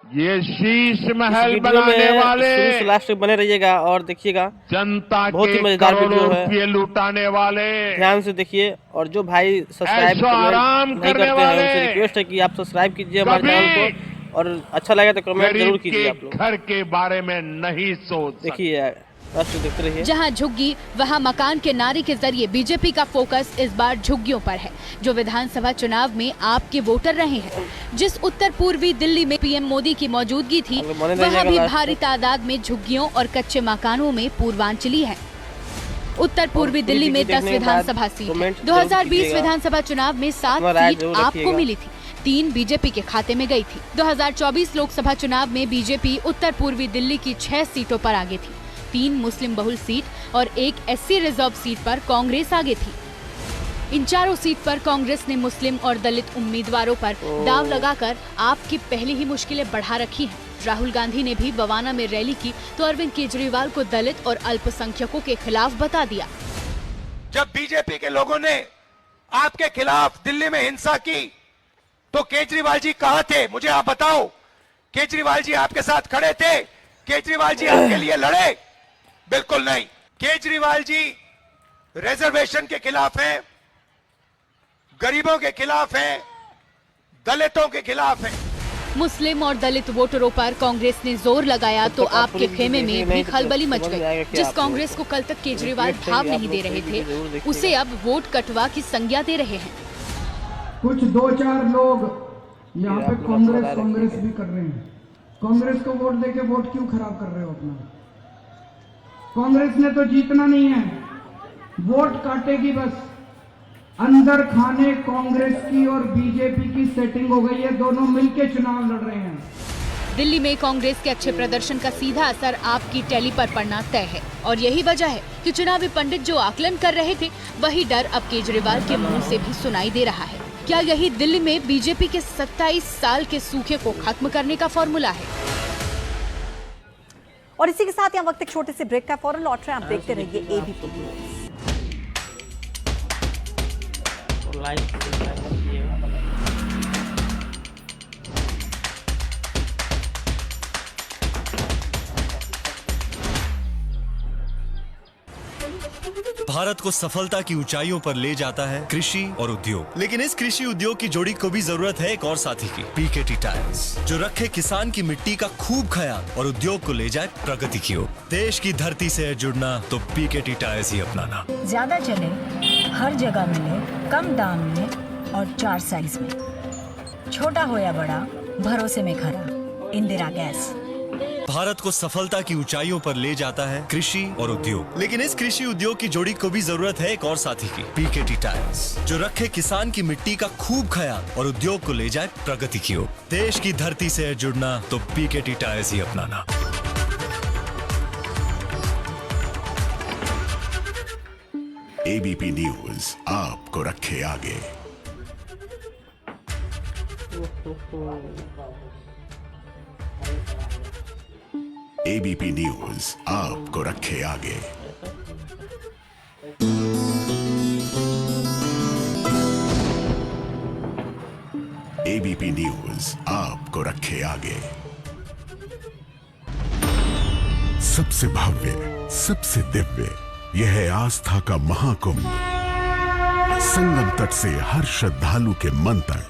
ये शीश महल वीडियो बनाने में वाले शुरू से लास्ट तक बने रहिएगा और देखिएगा, जनता बहुत ही के मजेदार करोड़ों वीडियो है। रुपये लुटाने वाले, ध्यान से देखिए। और जो भाई सब्सक्राइब ऐशो आराम नहीं करने करते हैं वाले, उनसे रिक्वेस्ट है कि आप सब्सक्राइब कीजिए हमारे चैनल कभी को, और अच्छा लगे तो कमेंट जरूर गरीब कीजिए के आप लोग। घर के बारे में नहीं सोच सकते। देखिए लास्ट तक देखते रहिए। जहां झुग्गी वहां मकान के नारे के जरिए बीजेपी का फोकस इस बार झुग्गियों पर है, जो विधानसभा चुनाव में आपके वोटर रहे हैं। जिस उत्तर पूर्वी दिल्ली में पीएम मोदी की मौजूदगी थी, वहां भी भारी तादाद में झुग्गियों और कच्चे मकानों में पूर्वांचली है। उत्तर पूर्वी दिल्ली में 10 विधानसभा सीट है। 2020 विधानसभा चुनाव में 7 सीट आपको मिली थी, 3 बीजेपी के खाते में गई थी। 2024 लोकसभा चुनाव में बीजेपी उत्तर पूर्वी दिल्ली की 6 सीटों पर आगे थी। 3 मुस्लिम बहुल सीट और 1 एससी रिजर्व सीट पर कांग्रेस आगे थी। इन चारों सीट पर कांग्रेस ने मुस्लिम और दलित उम्मीदवारों पर दाव लगाकर आपकी पहले ही मुश्किलें बढ़ा रखी हैं। राहुल गांधी ने भी बवाना में रैली की तो अरविंद केजरीवाल को दलित और अल्पसंख्यकों के खिलाफ बता दिया। जब बीजेपी के लोगों ने आपके खिलाफ दिल्ली में हिंसा की तो केजरीवाल जी कहां थे, मुझे आप बताओ। केजरीवाल जी आपके साथ खड़े थे? केजरीवाल जी आपके लिए लड़े? बिल्कुल नहीं। केजरीवाल जी रिजर्वेशन के खिलाफ हैं, गरीबों के खिलाफ हैं, दलितों के खिलाफ हैं। मुस्लिम और दलित वोटरों पर कांग्रेस ने जोर लगाया तो आपके खेमे में भी खलबली मच गई। जिस कांग्रेस को कल तक केजरीवाल भाव नहीं दे रहे थे, उसे अब वोट कटवा की संज्ञा दे रहे हैं। कुछ 2-4 लोग यहाँ पे कांग्रेस भी कर रहे हैं। कांग्रेस को वोट देके वोट क्यों खराब कर रहे हो अपना? कांग्रेस ने तो जीतना नहीं है, वोट काटेगी बस। अंदर खाने कांग्रेस की और बीजेपी की सेटिंग हो गई है, दोनों मिलकर चुनाव लड़ रहे हैं। दिल्ली में कांग्रेस के अच्छे प्रदर्शन का सीधा असर आपकी टैली पर पड़ना तय है, और यही वजह है कि चुनावी पंडित जो आकलन कर रहे थे, वही डर अब केजरीवाल के मुंह से भी सुनाई दे रहा है। क्या यही दिल्ली में बीजेपी के 27 साल के सूखे को खत्म करने का फॉर्मूला है? और इसी के साथ यहाँ वक्त एक छोटे से ब्रेक का, फौरन लौट रहे हैं, आप देखते रहिए एबीपी न्यूज़। भारत को सफलता की ऊंचाइयों पर ले जाता है कृषि और उद्योग, लेकिन इस कृषि उद्योग की जोड़ी को भी जरूरत है एक और साथी की, पीकेटी टायर्स, जो रखे किसान की मिट्टी का खूब ख्याल और उद्योग को ले जाए प्रगति की ओर। देश की धरती से है जुड़ना तो पीकेटी टायर्स ही अपनाना। ज्यादा चले, हर जगह मिले, कम दाम में और 4 साइज में, छोटा हो या बड़ा, भरोसे में खरा, इंदिरा गैस। भारत को सफलता की ऊंचाइयों पर ले जाता है कृषि और उद्योग, लेकिन इस कृषि उद्योग की जोड़ी को भी जरूरत है एक और साथी की, पीकेटी टायर्स, जो रखे किसान की मिट्टी का खूब ख्याल और उद्योग को ले जाए प्रगति की ओर। देश की धरती से है जुड़ना तो पीकेटी टायर्स ही अपनाना। एबीपी न्यूज आपको रखे आगे। एबीपी न्यूज आपको रखे आगे। एबीपी न्यूज आपको रखे आगे। सबसे भव्य, सबसे दिव्य, यह है आस्था का महाकुंभ। संगम तट से हर श्रद्धालु के मन तक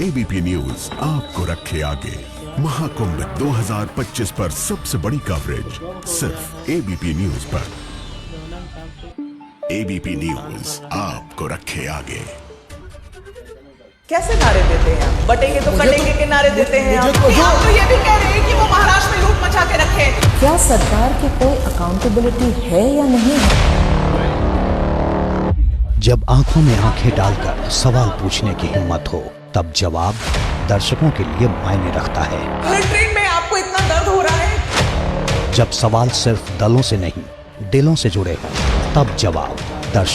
एबीपी न्यूज आपको रखे आगे। महाकुंभ 2025 पर सबसे बड़ी कवरेज सिर्फ एबीपी न्यूज पर। एबीपी न्यूज आपको रखे आगे। कैसे नारे देते हैं आप? बटेंगे तो कटेंगे के नारे देते हैं आप। तो ये भी कह रहे हैं कि वो महाराष्ट्र में लूट मचा के रखे। क्या सरकार की कोई अकाउंटेबिलिटी है या नहीं है? जब आंखों में आंखें डालकर सवाल पूछने की हिम्मत हो, तब जवाब दर्शकों के लिए मायने रखता है। ट्रेन में आपको इतना दर्द हो रहा है? जब सवाल सिर्फ दलों से नहीं, दिलों से जुड़े हों, तब जवाब दर्शक